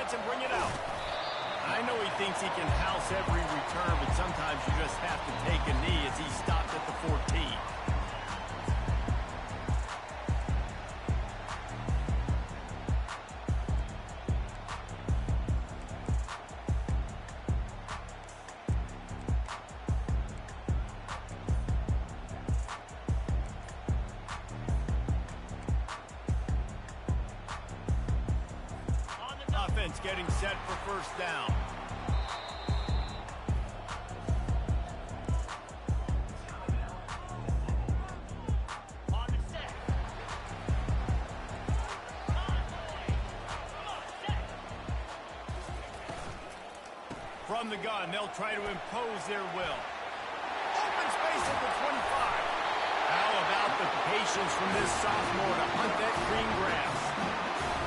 defense and bring it out. I know he thinks he can house every return, but sometimes you just have to take a knee as he stopped at the 14. Offense getting set for first down. On the set. From the gun, they'll try to impose their will. Open space at the 25. How about the patience from this sophomore to hunt that green grass?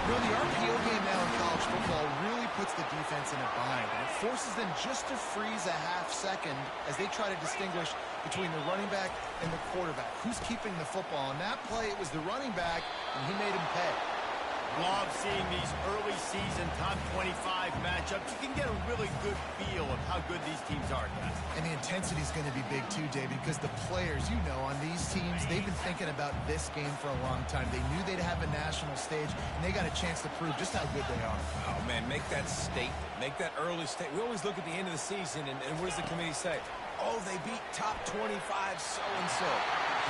You know, the RPO game now in college football really puts the defense in a bind, and it forces them just to freeze a half second as they try to distinguish between the running back and the quarterback. Who's keeping the football? On that play, it was the running back, and he made him pay. Love seeing these early season top 25 matchups. You can get a really good feel of how good these teams are, guys. And the intensity is going to be big too, David, because the players, you know, on these teams, they've been thinking about this game for a long time. They knew they'd have a national stage, and they got a chance to prove just how good they are. Oh, man, make that statement. Make that early statement. We always look at the end of the season, and what does the committee say? Oh, they beat top 25 so-and-so.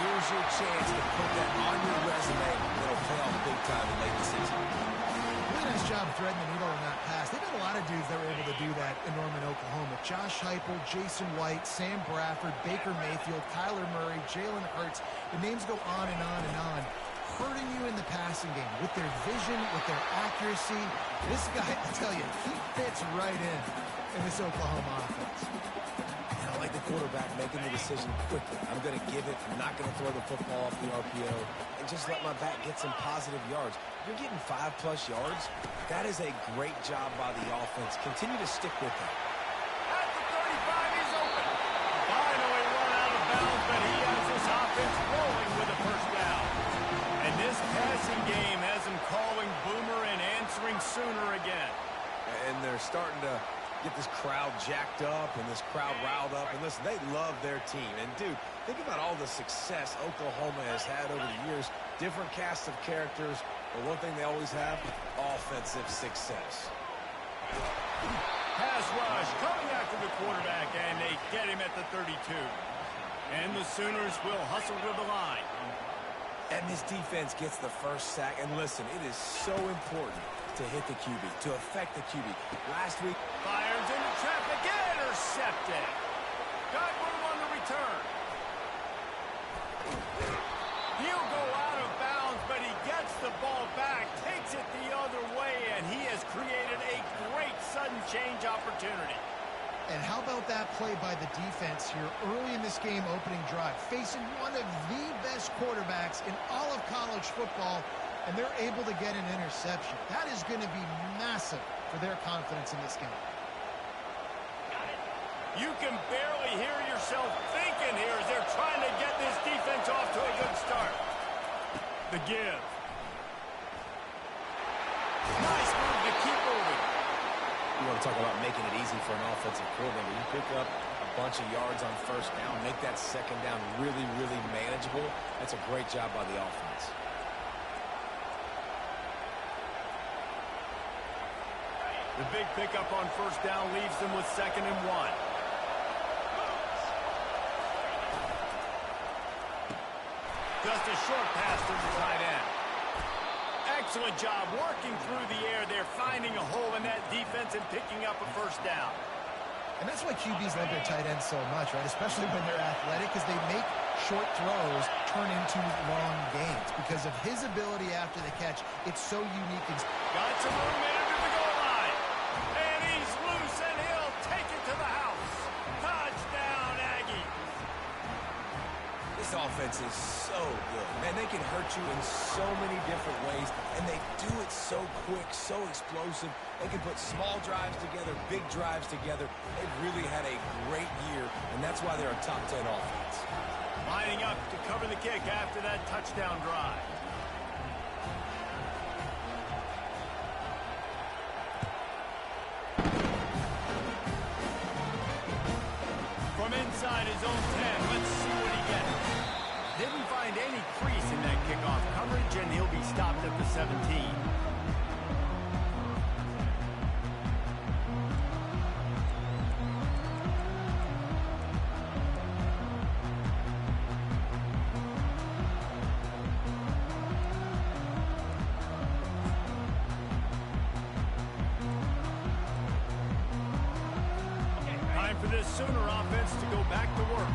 Here's your chance to put that on your resume. It'll pay off big time in late season. Really nice job threading the needle on that pass. They've got a lot of dudes that were able to do that in Norman, Oklahoma. Josh Heupel, Jason White, Sam Bradford, Baker Mayfield, Kyler Murray, Jalen Hurts. The names go on and on and on. Hurting you in the passing game with their vision, with their accuracy. This guy, I tell you, he fits right in this Oklahoma offense. I like the quarterback making the decision quickly. I'm going to give it. I'm not going to throw the football off the RPO and just let my back get some positive yards. You're getting 5+ yards. That is a great job by the offense. Continue to stick with that. At the 35, he's open. Finally run out of bounds, but he has this offense rolling with a first down. And this passing game has him calling Boomer and answering Sooner again. And they're starting to get this crowd jacked up and this crowd riled up. And listen, they love their team. And, dude, think about all the success Oklahoma has had over the years. Different casts of characters. But one thing they always have, offensive success. Pass rush coming after the quarterback, and they get him at the 32. And the Sooners will hustle to the line. And this defense gets the first sack. And listen, it is so important to hit the QB, to affect the QB. Last week, fires into traffic, intercepted. Got room on the return. He'll go out of bounds, but he gets the ball back, takes it the other way, and he has created a great sudden change opportunity. And how about that play by the defense here early in this game opening drive, facing one of the best quarterbacks in all of college football, and they're able to get an interception. That is going to be massive for their confidence in this game. You can barely hear yourself thinking here as they're trying to get this defense off to a good start. The give. Nice move to keep moving. You want to talk about making it easy for an offensive coordinator. You pick up a bunch of yards on first down, make that second down really, really manageable. That's a great job by the offense. The big pickup on first down leaves them with 2nd and 1. Just a short pass to the tight end. Excellent job working through the air. They're finding a hole in that defense and picking up a first down. And that's why QBs love their tight ends so much, right? Especially when they're athletic, because they make short throws turn into long gains. Because of his ability after the catch, it's so unique. Got some room into the goal line. And he's loose, and he'll take it to the house. Touchdown, Aggie. This offense is so good. Man, they can hurt you in so many different ways, and they do it so quick, so explosive. They can put small drives together, big drives together. They've really had a great year, and that's why they're a top 10 offense. Lining up to cover the kick after that touchdown drive. region. He'll be stopped at the 17. For this Sooner offense to go back to work.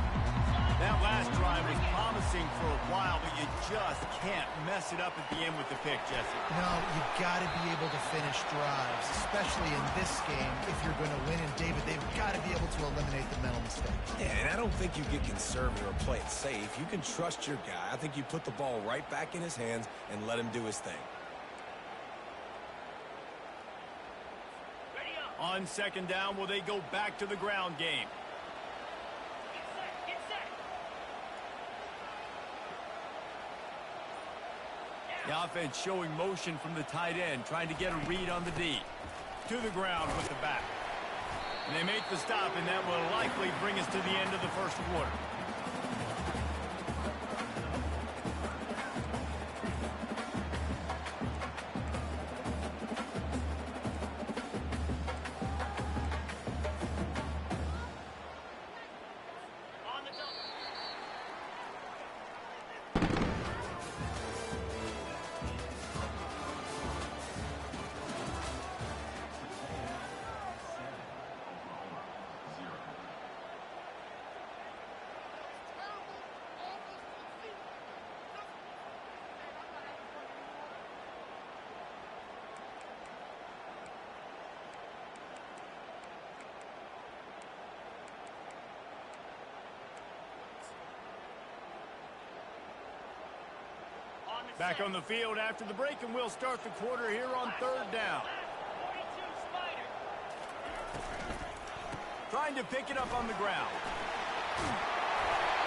That last drive was promising for a while, but you just can't mess it up at the end with the pick, Jesse. No, you've got to be able to finish drives, especially in this game if you're going to win. And, David, they've got to be able to eliminate the mental mistakes. Yeah, and I don't think you get conservative or play it safe. You can trust your guy. I think you put the ball right back in his hands and let him do his thing. On second down, will they go back to the ground game? Get set. The offense showing motion from the tight end, trying to get a read on the D. To the ground with the back. And they make the stop, and that will likely bring us to the end of the first quarter. Back on the field after the break, and we'll start the quarter here on third down. Trying to pick it up on the ground.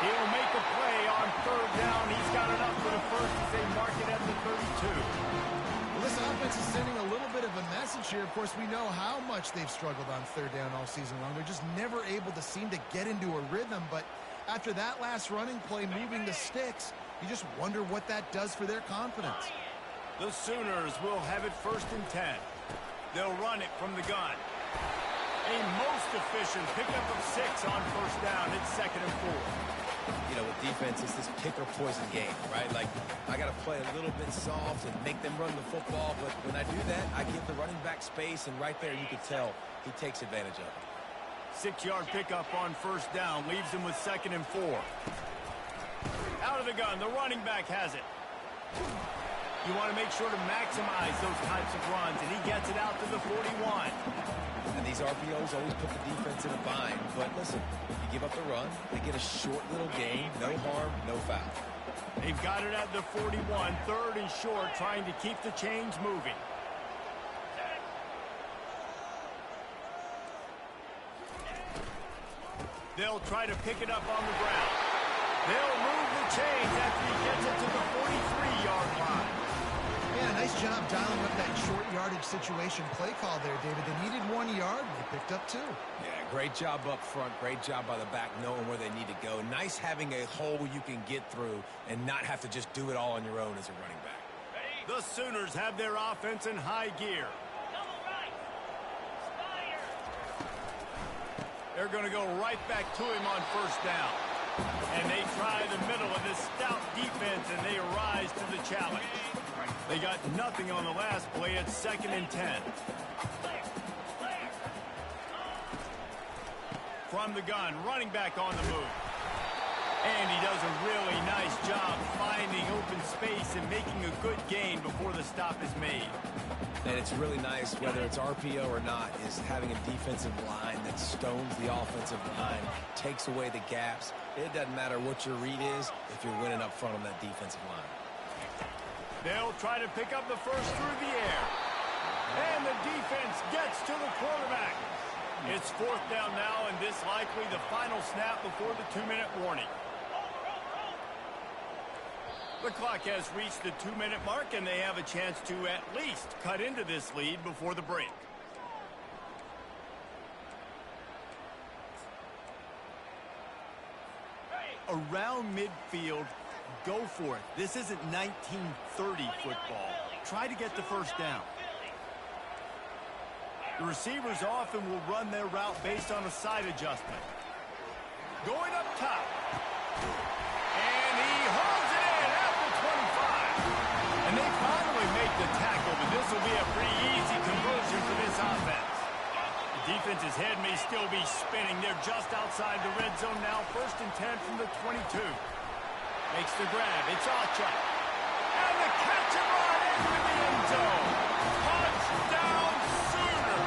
He'll make a play on third down. He's got enough for the first as they mark it at the 32. Well, this offense is sending a little bit of a message here. Of course, we know how much they've struggled on third down all season long. They're just never able to seem to get into a rhythm, but after that last running play moving the sticks, you just wonder what that does for their confidence. The Sooners will have it first and 10. They'll run it from the gun. A most efficient pickup of 6 on first down. It's second and 4. You know, with defense, it's this pick or poison game, right? Like, I got to play a little bit soft and make them run the football, but when I do that, I give the running back space, and right there you can tell he takes advantage of it. 6-yard pickup on first down leaves him with second and 4. Out of the gun, the running back has it. You want to make sure to maximize those types of runs, and he gets it out to the 41. And these RPOs always put the defense in a bind. But listen, you give up the run, they get a short little gain, no harm, no foul. They've got it at the 41, third and short, trying to keep the chains moving. They'll try to pick it up on the ground. They'll move the chains after he gets it to the 43-yard line. Yeah, nice job dialing up that short yardage situation play call there, David. They needed 1 yard, and they picked up 2. Yeah, great job up front. Great job by the back knowing where they need to go. Nice having a hole you can get through and not have to just do it all on your own as a running back. The Sooners have their offense in high gear. They're going to go right back to him on first down. And they try the middle of this stout defense, and they rise to the challenge. They got nothing on the last play. It's second and 10. From the gun, running back on the move. And he does a really nice job finding open space and making a good gain before the stop is made. And it's really nice, whether it's RPO or not, is having a defensive line that stones the offensive line, takes away the gaps. It doesn't matter what your read is if you're winning up front on that defensive line. They'll try to pick up the first through the air. And the defense gets to the quarterback. It's fourth down now, and this likely the final snap before the 2-minute warning. The clock has reached the 2-minute mark, and they have a chance to at least cut into this lead before the break. Around midfield, Go for it. This isn't 1930 football. Try to get the first down. The receivers often will run their route based on a side adjustment. Going up top. And he hauls it in at the 25. And they finally make the tackle, but this will be a pretty easy conversion for this offense. The defense's head may still be spinning. They're just outside the red zone now. 1st and 10 from the 22. Makes the grab. It's Archer. And the catch and run into the end zone. Touchdown Sooner.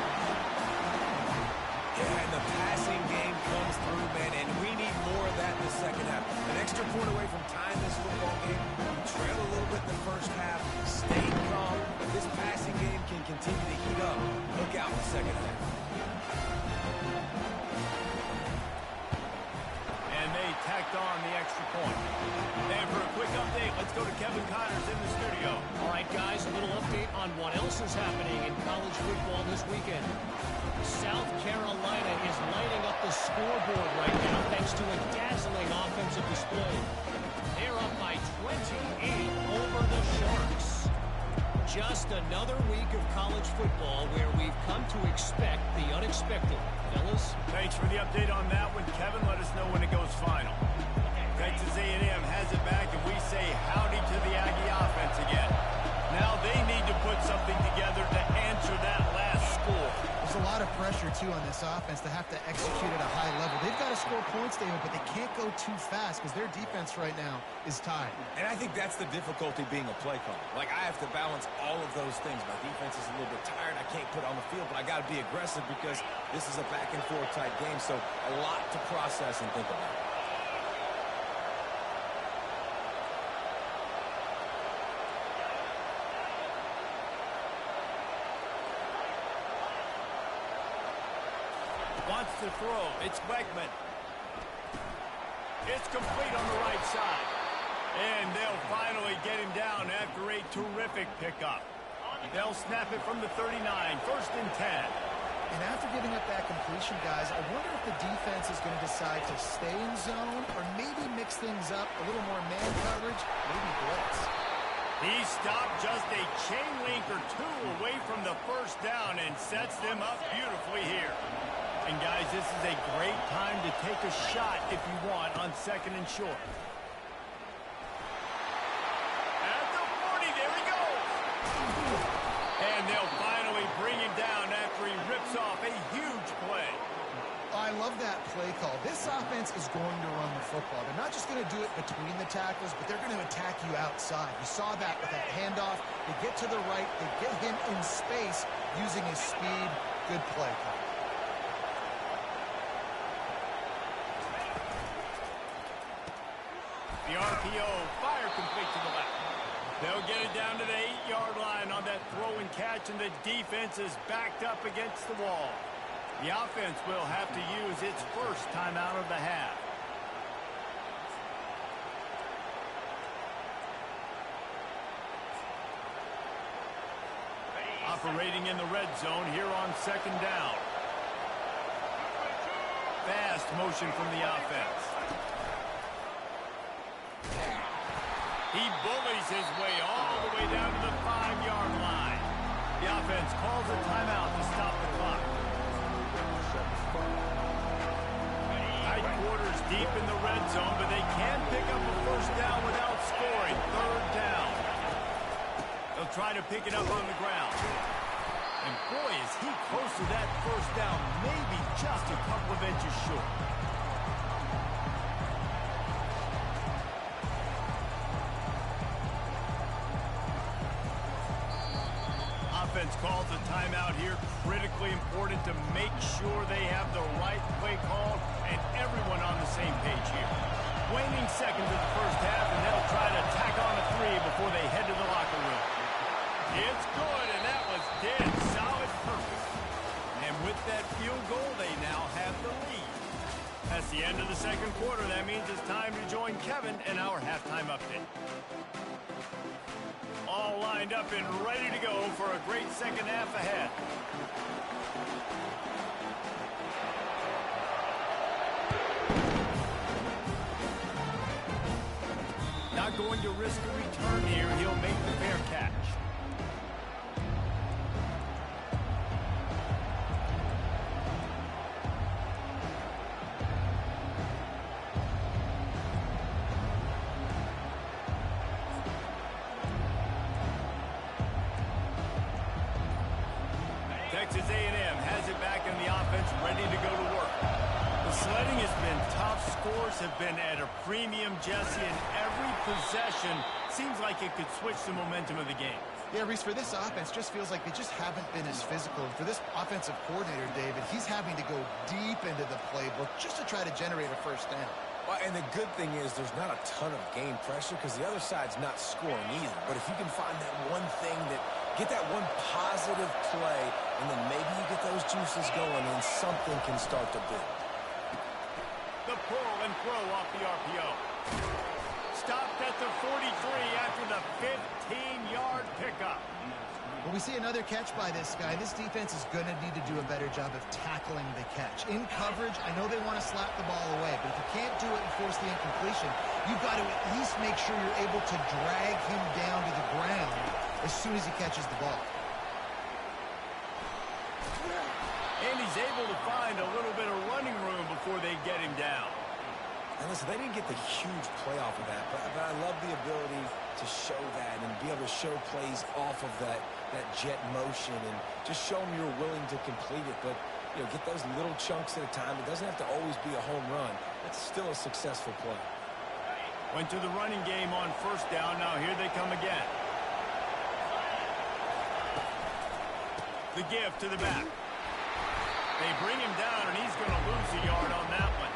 Yeah, and the passing game comes through, man, and we need more of that in the second half. An extra point away from tying this football game. We trail a little bit in the first half. Stay calm. This passing game can continue to heat up. Look out in the second half. And they tacked on the extra point. And for a quick update, let's go to Kevin Connors in the studio. All right, guys, a little update on what else is happening in college football this weekend. South Carolina is lighting up the scoreboard right now thanks to a dazzling offensive display. They're up by 28 over the Sharks. Just another week of college football where we've come to expect the unexpected. Fellas? Thanks for the update on that one, Kevin. Let us know when it goes final. Texas A&M has it back, and we say howdy to the Aggie offense again. Now they need to put something together to answer that last score. There's a lot of pressure, too, on this offense to have to execute at a high level. They've got to score points, David, but they can't go too fast because their defense right now is tied. And I think that's the difficulty being a play caller. Like, I have to balance all of those things. My defense is a little bit tired. I can't put it on the field, but I got to be aggressive because this is a back-and-forth type game, so a lot to process and think about. Wants to throw. It's Wegman. It's complete on the right side. And they'll finally get him down after a terrific pickup. They'll snap it from the 39. 1st and 10. And after giving up that completion, guys, I wonder if the defense is going to decide to stay in zone or maybe mix things up, a little more man coverage, maybe blitz. He stopped just a chain link or two away from the first down and sets them up beautifully here. And, guys, this is a great time to take a shot if you want on 2nd and short. At the 40, there he goes. And they'll finally bring him down after he rips off a huge play. I love that play call. This offense is going to run the football. They're not just going to do it between the tackles, but they're going to attack you outside. You saw that with that handoff. They get to the right. They get him in space using his speed. Good play call. The RPO, fire complete to the left. They'll get it down to the 8-yard line on that throw and catch, and the defense is backed up against the wall. The offense will have to use its first timeout of the half. Operating in the red zone here on 2nd down. Fast motion from the offense. He bullies his way all the way down to the 5-yard line. The offense calls a timeout to stop the clock. Tight quarters deep in the red zone, but they can pick up a first down without scoring. 3rd down. They'll try to pick it up on the ground. And boy, is he close to that first down, maybe just a couple of inches short. Offense calls a timeout here. Critically important to make sure they have the right play call and everyone on the same page here. Waning seconds of the first half, and they'll try to tack on a 3 before they head to the locker room. It's good, and that was dead solid perfect. And with that field goal, they now have the lead. That's the end of the 2nd quarter. That means it's time to join Kevin in our halftime update. All lined up and ready to go for a great second half ahead. Not going to risk a return here. He'll make the fair catch. Texas A&M has it back in the offense, ready to go to work. The sledding has been tough. Scores have been at a premium, Jesse, and every possession seems like it could switch the momentum of the game. Yeah, Reese, for this offense, just feels like they just haven't been as physical. And for this offensive coordinator, David, he's having to go deep into the playbook just to try to generate a first down. Well, and the good thing is there's not a ton of game pressure because the other side's not scoring either. But if you can find that one thing get that one positive play, and then maybe you get those juices going and something can start to build. The pull and throw off the RPO. Stopped at the 43 after the 15-yard pickup. Well, we see another catch by this guy. This defense is going to need to do a better job of tackling the catch. In coverage, I know they want to slap the ball away, but if you can't do it and force the incompletion, you've got to at least make sure you're able to drag him down to the ground as soon as he catches the ball. And he's able to find a little bit of running room before they get him down. And listen, they didn't get the huge play off of that, but I love the ability to show that and be able to show plays off of that jet motion and just show them you're willing to complete it. But, you know, get those little chunks at a time. It doesn't have to always be a home run. That's still a successful play. Went to the running game on first down. Now here they come again. The give to the back. They bring him down, and he's going to lose a yard on that one.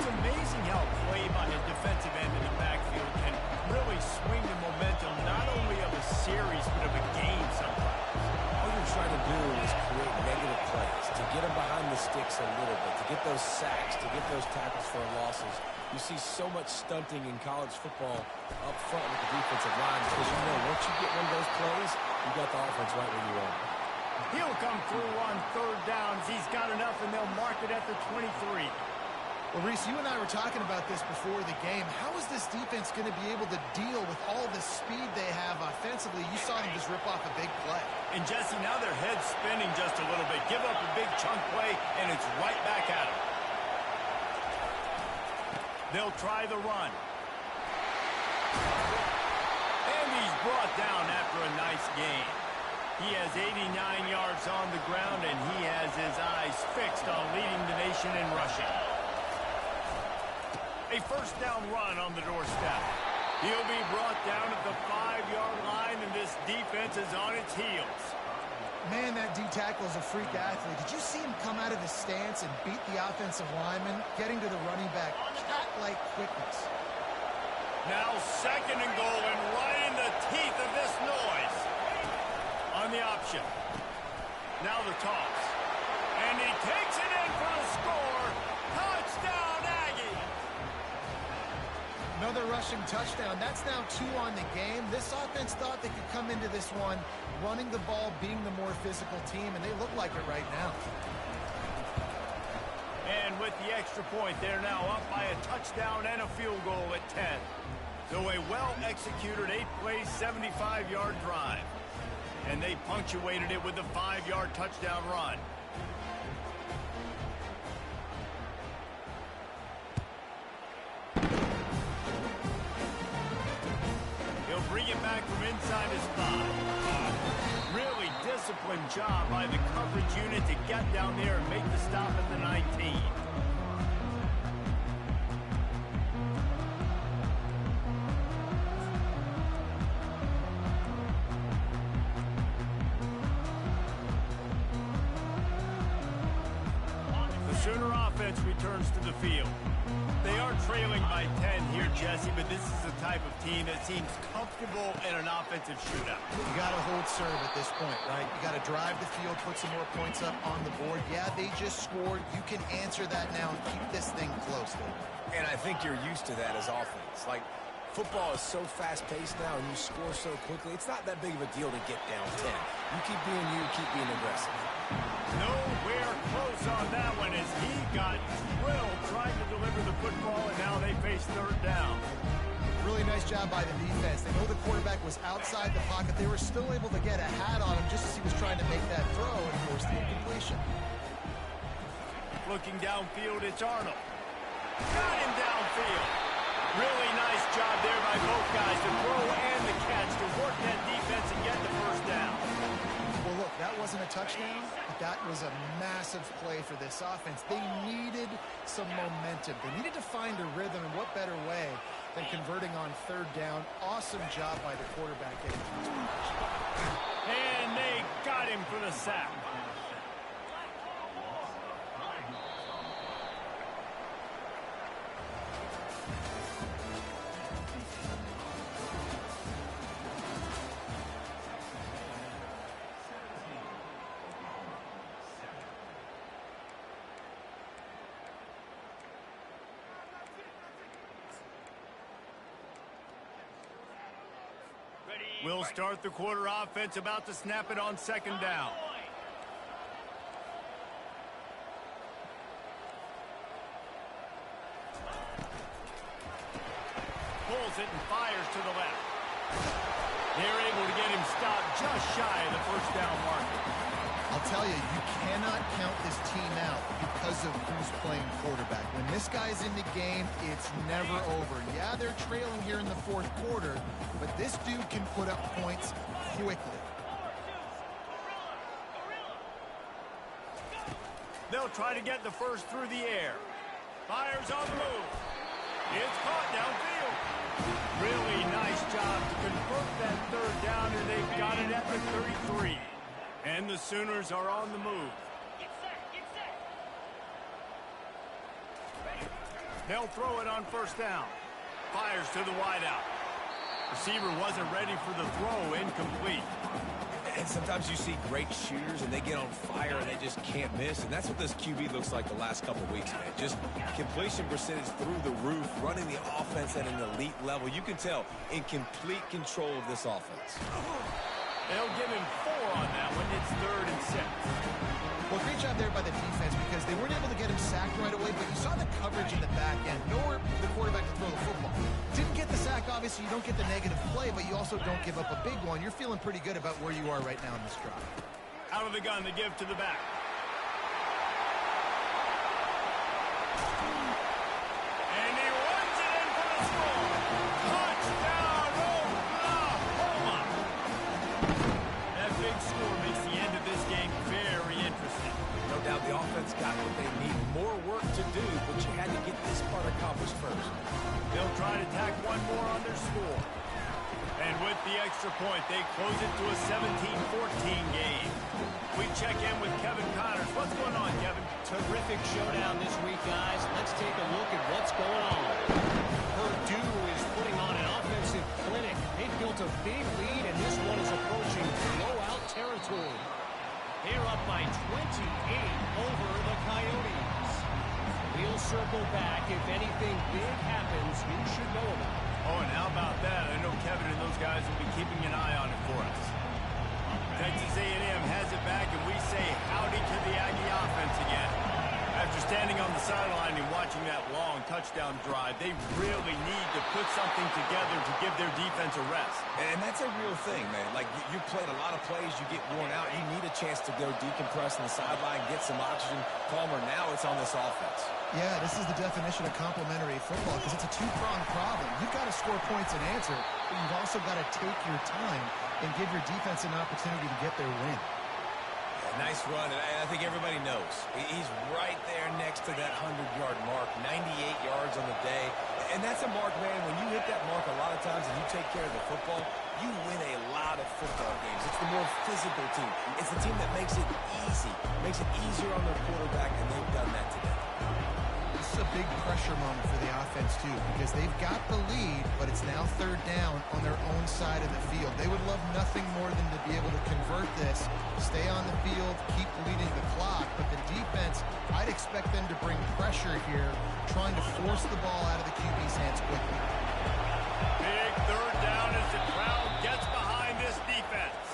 It's amazing how a play by a defensive end in the backfield can really swing the momentum not only of a series but of a game sometimes. All you're trying to do is create negative plays, to get them behind the sticks a little bit, to get those sacks, to get those tackles for losses. You see so much stunting in college football up front with the defensive line because you know once you get one of those plays, you got the offense right where you want it. He'll come through on third downs. He's got enough, and they'll mark it at the 23. Well, Reese, you and I were talking about this before the game. How is this defense going to be able to deal with all the speed they have offensively? You saw them just rip off a big play. And, Jesse, now their head's spinning just a little bit. Give up a big chunk play, and it's right back at them. They'll try the run. And he's brought down after a nice gain. He has 89 yards on the ground, and he has his eyes fixed on leading the nation in rushing. A first down run on the doorstep. He'll be brought down at the 5-yard line, and this defense is on its heels. Man, that D-tackle is a freak athlete. Did you see him come out of his stance and beat the offensive lineman, getting to the running back? Cat-like quickness. Now second and goal, and right in the teeth of this noise. On the option. Now the toss. And he takes it in for the score. Touchdown, Aggie! Another rushing touchdown. That's now 2 on the game. This offense thought they could come into this one running the ball, being the more physical team, and they look like it right now. And with the extra point, they're now up by a touchdown and a field goal at 10. So a well-executed 8-play, 75-yard drive. And they punctuated it with a 5-yard touchdown run. He'll bring it back from inside his 5. Really disciplined job by the coverage unit to get down there and make the stop at the 19. Sooner offense returns to the field. They are trailing by 10 here, Jesse, but this is the type of team that seems comfortable in an offensive shootout. You got to hold serve at this point, right? You got to drive the field, put some more points up on the board. Yeah, they just scored. You can answer that now and keep this thing close. And I think you're used to that as offense. Like, football is so fast-paced now and you score so quickly, it's not that big of a deal to get down 10. You keep being you, keep being aggressive. Nowhere close on that one as he got drilled trying to deliver the football, and now they face third down. really nice job by the defense. They know the quarterback was outside the pocket. They were still able to get a hat on him just as he was trying to make that throw and force the incompletion. Looking downfield, it's Arnold. Got him downfield. Really nice job there by both guys, the throw and the catch, to work that defense and get the first down. Well, look, that wasn't a touchdown, but that was a massive play for this offense. They needed some momentum. They needed to find a rhythm, and what better way than converting on third down. Awesome job by the quarterback getting to his position. And they got him for the sack. We'll start the quarter offense, about to snap it on second down. Pulls it and fires to the left. They're able to get him stopped just shy of the first down marker. I'll tell you, you cannot count this team out because of who's playing quarterback. When this guy's in the game, it's never over. Yeah, they're trailing here in the fourth quarter, but this dude can put up points quickly. They'll try to get the first through the air. Fires on the move. It's caught downfield. Really nice job to convert that third down, and they've got it at the 33. And the Sooners are on the move. They'll throw it on first down. Fires to the wideout. Receiver wasn't ready for the throw, incomplete. And sometimes you see great shooters and they get on fire and they just can't miss. And that's what this QB looks like the last couple of weeks, man. Just completion percentage through the roof, running the offense at an elite level. You can tell in complete control of this offense. They'll give him 4 on that one. It's 3rd and 6. Well, great job there by the defense because they weren't able to get him sacked right away, but you saw the coverage in the back end. Nowhere for the quarterback to throw the football. Didn't get the sack, obviously. You don't get the negative play, but you also don't give up a big one. You're feeling pretty good about where you are right now in this drive. Out of the gun, the give to the back. And he runs it in for the score. Touchdown, Oklahoma! That big score makes the end of this game very interesting. No doubt the offense got what they need. More work to do, but you had to get this part accomplished first. They'll try to tack one more on their score. And with the extra point, they close it to a 17-14 game. We check in with Kevin Connors. What's going on, Kevin? Terrific showdown this week, guys. Let's take a look at what's going on. Purdue is putting on an offensive clinic. They've built a big lead, and this one is approaching blowout territory. They're up by 28 over the Coyotes. We'll circle back. If anything big happens, you should know about it. Oh, and how about that? I know Kevin and those guys will be keeping an eye on it for us. Texas A&M has it back, and we say howdy to the Aggie offense again. After standing on the sideline and watching that long touchdown drive, they really need to put something together to give their defense a rest. And that's a real thing, man. Like, you played a lot of plays, you get worn out. You need a chance to go decompress on the sideline, get some oxygen. Palmer, now it's on this offense. Yeah, this is the definition of complementary football because it's a two-pronged problem. You've got to score points and answer, but you've also got to take your time and give your defense an opportunity to get their win. Nice run, and I think everybody knows. He's right there next to that 100-yard mark, 98 yards on the day. And that's a mark, man, when you hit that mark a lot of times and you take care of the football, you win a lot of football games. It's the more physical team. It's the team that makes it easy, makes it easier on their quarterback, and they've done that today. This is a big pressure moment for the offense, too, because they've got the lead, but it's now third down on their own side of the field. They would love nothing more than to be able to convert this, stay on the field, keep leading the clock, but the defense, I'd expect them to bring pressure here, trying to force the ball out of the QB's hands quickly. Big third down as the crowd gets behind this defense.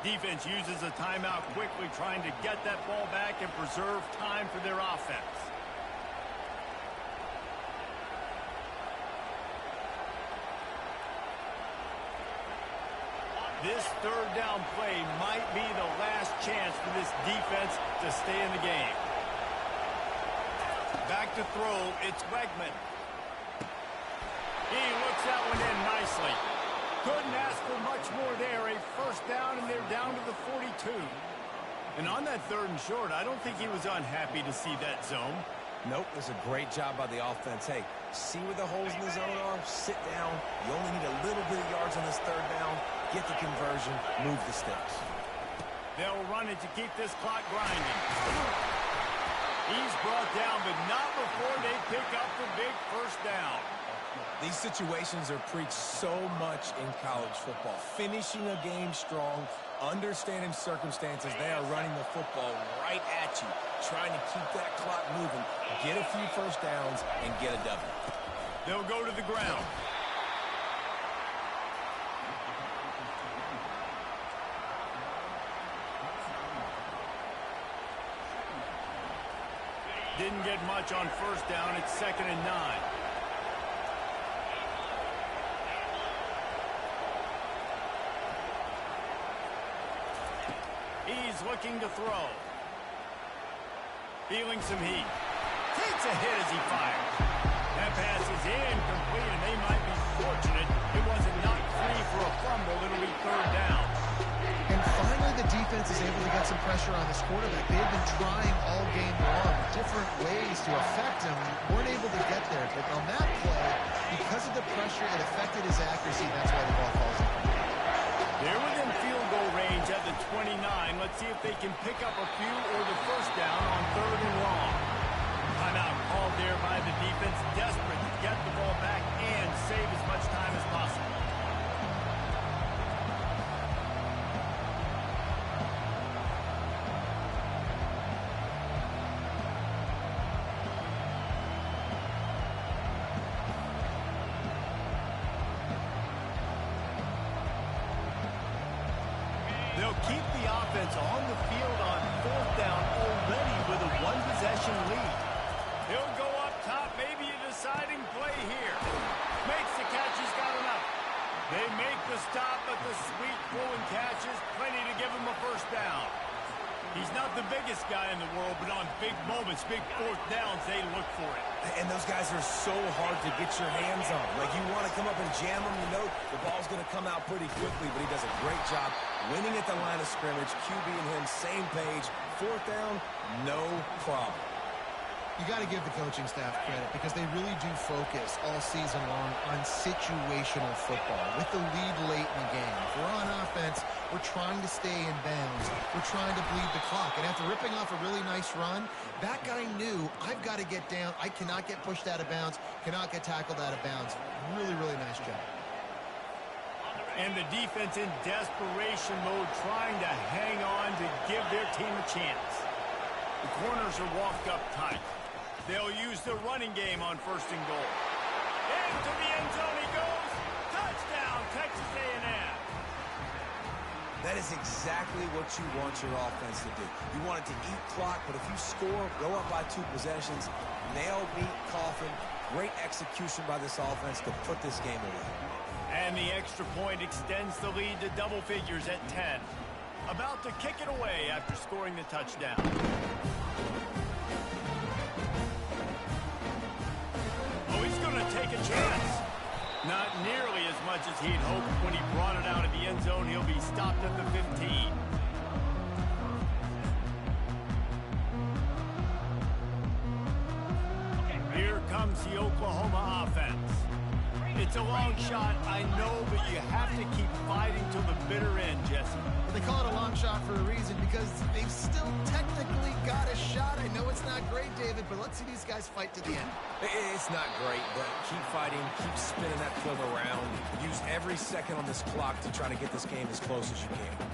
Defense uses a timeout quickly, trying to get that ball back and preserve time for their offense. This third down play might be the last chance for this defense to stay in the game. Back to throw, it's Wegman. He looks that one in nicely. Couldn't ask for much more there. A first down, and they're down to the 42. And on that third and short, I don't think he was unhappy to see that zone. Nope, it was a great job by the offense. Hey, see where the holes in the zone are? Sit down. You only need a little bit of yards on this third down. Get the conversion. Move the sticks. They'll run it to keep this clock grinding. He's brought down, but not before they pick up the big first down. These situations are preached so much in college football. Finishing a game strong, understanding circumstances. They are running the football right at you, trying to keep that clock moving, get a few first downs, and get a W. They'll go to the ground. Didn't get much on first down. It's 2nd and 9. He's looking to throw. Feeling some heat. Takes a hit as he fires. That pass is incomplete, and they might be fortunate it wasn't knocked free for a fumble. It'll be third down. And finally, the defense is able to get some pressure on this quarterback. They've been trying all game long, different ways to affect him. Weren't able to get there. But on that play, because of the pressure, it affected his accuracy. That's why the ball falls in. They're within field goal range at the 29. Let's see if they can pick up a few or the first down on 3rd and long. Timeout called there by the defense, desperate to get the ball back and save as much time as possible. They'll keep the offense on the field on 4th down already with a one-possession lead. He'll go up top, maybe a deciding play here. Makes the catch, he's got enough. They make the stop, but the sweet throwing catch is plenty to give him a first down. He's not the biggest guy in the world, but on big moments, big 4th downs, they look for it. And those guys are so hard to get your hands on. Like, you want to come up and jam them, you know the ball's going to come out pretty quickly, but he does a great job winning at the line of scrimmage. QB and him, same page. 4th down, no problem. You got to give the coaching staff credit because they really do focus all season long on situational football with the lead late in the game. If we're on offense, we're trying to stay in bounds. We're trying to bleed the clock. And after ripping off a really nice run, that guy knew, I've got to get down. I cannot get pushed out of bounds, cannot get tackled out of bounds. Really, really nice job. And the defense in desperation mode trying to hang on to give their team a chance. The corners are walked up tight. They'll use the running game on 1st and goal. Into the end zone he goes. Touchdown, Texas A&M. That is exactly what you want your offense to do. You want it to eat clock, but if you score, go up by 2 possessions, nail, beat, coffin. Great execution by this offense to put this game away. And the extra point extends the lead to double figures at 10. About to kick it away after scoring the touchdown. Oh, he's going to take a chance. Not nearly as much as he'd hoped when he brought it out of the end zone. He'll be stopped at the 15. Here comes the Oklahoma offense. It's a long shot, I know, but you have to keep fighting till the bitter end, Jesse. Well, they call it a long shot for a reason because they've still technically got a shot. I know it's not great, David, but let's see these guys fight to the end. It's not great, but keep fighting, keep spinning that field around. Use every second on this clock to try to get this game as close as you can.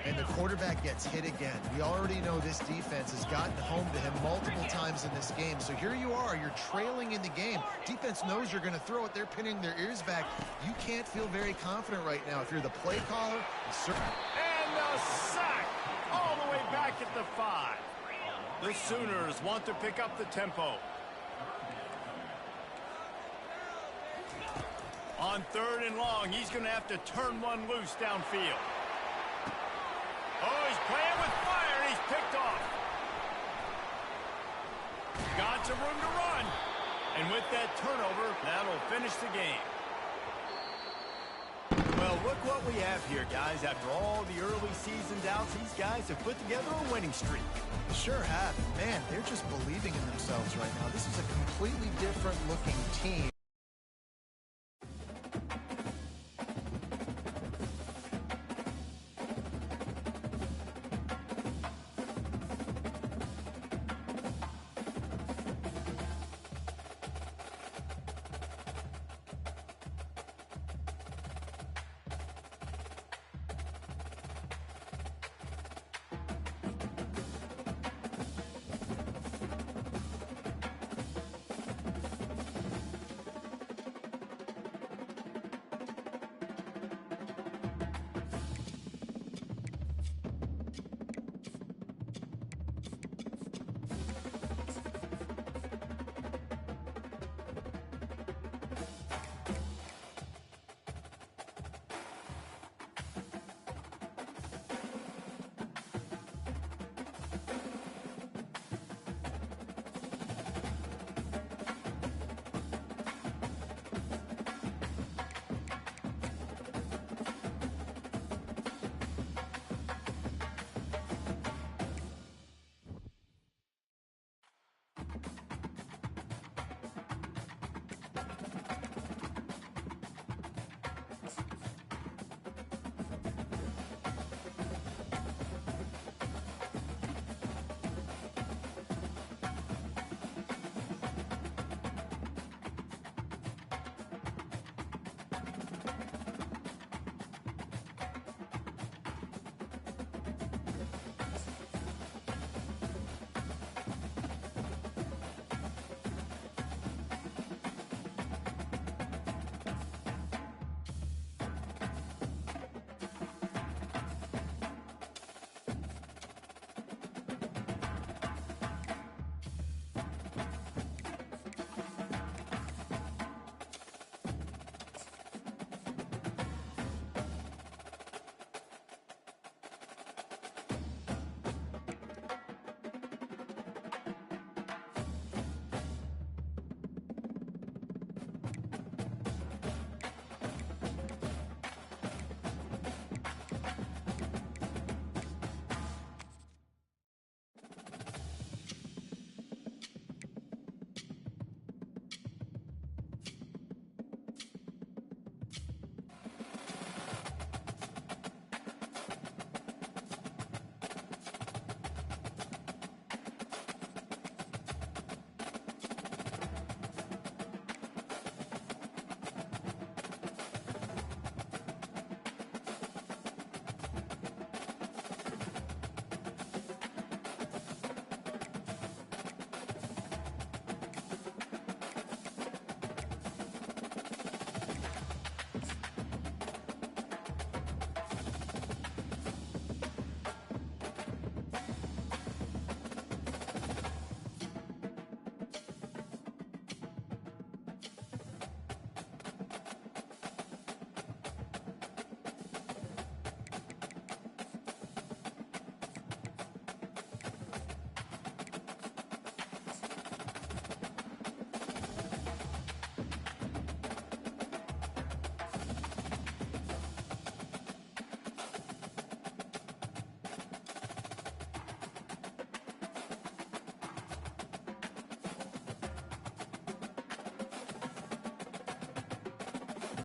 And the quarterback gets hit again. We already know this defense has gotten home to him multiple times in this game. So here you are, you're trailing in the game. Defense knows you're going to throw it. They're pinning their ears back. You can't feel very confident right now. If you're the play caller, and the sack all the way back at the 5. The Sooners want to pick up the tempo. On 3rd and long, he's going to have to turn one loose downfield. Oh, he's playing with fire, and he's picked off. Got some room to run. And with that turnover, that'll finish the game. Well, look what we have here, guys. After all the early season doubts, these guys have put together a winning streak. Sure have. Man, they're just believing in themselves right now. This is a completely different looking team.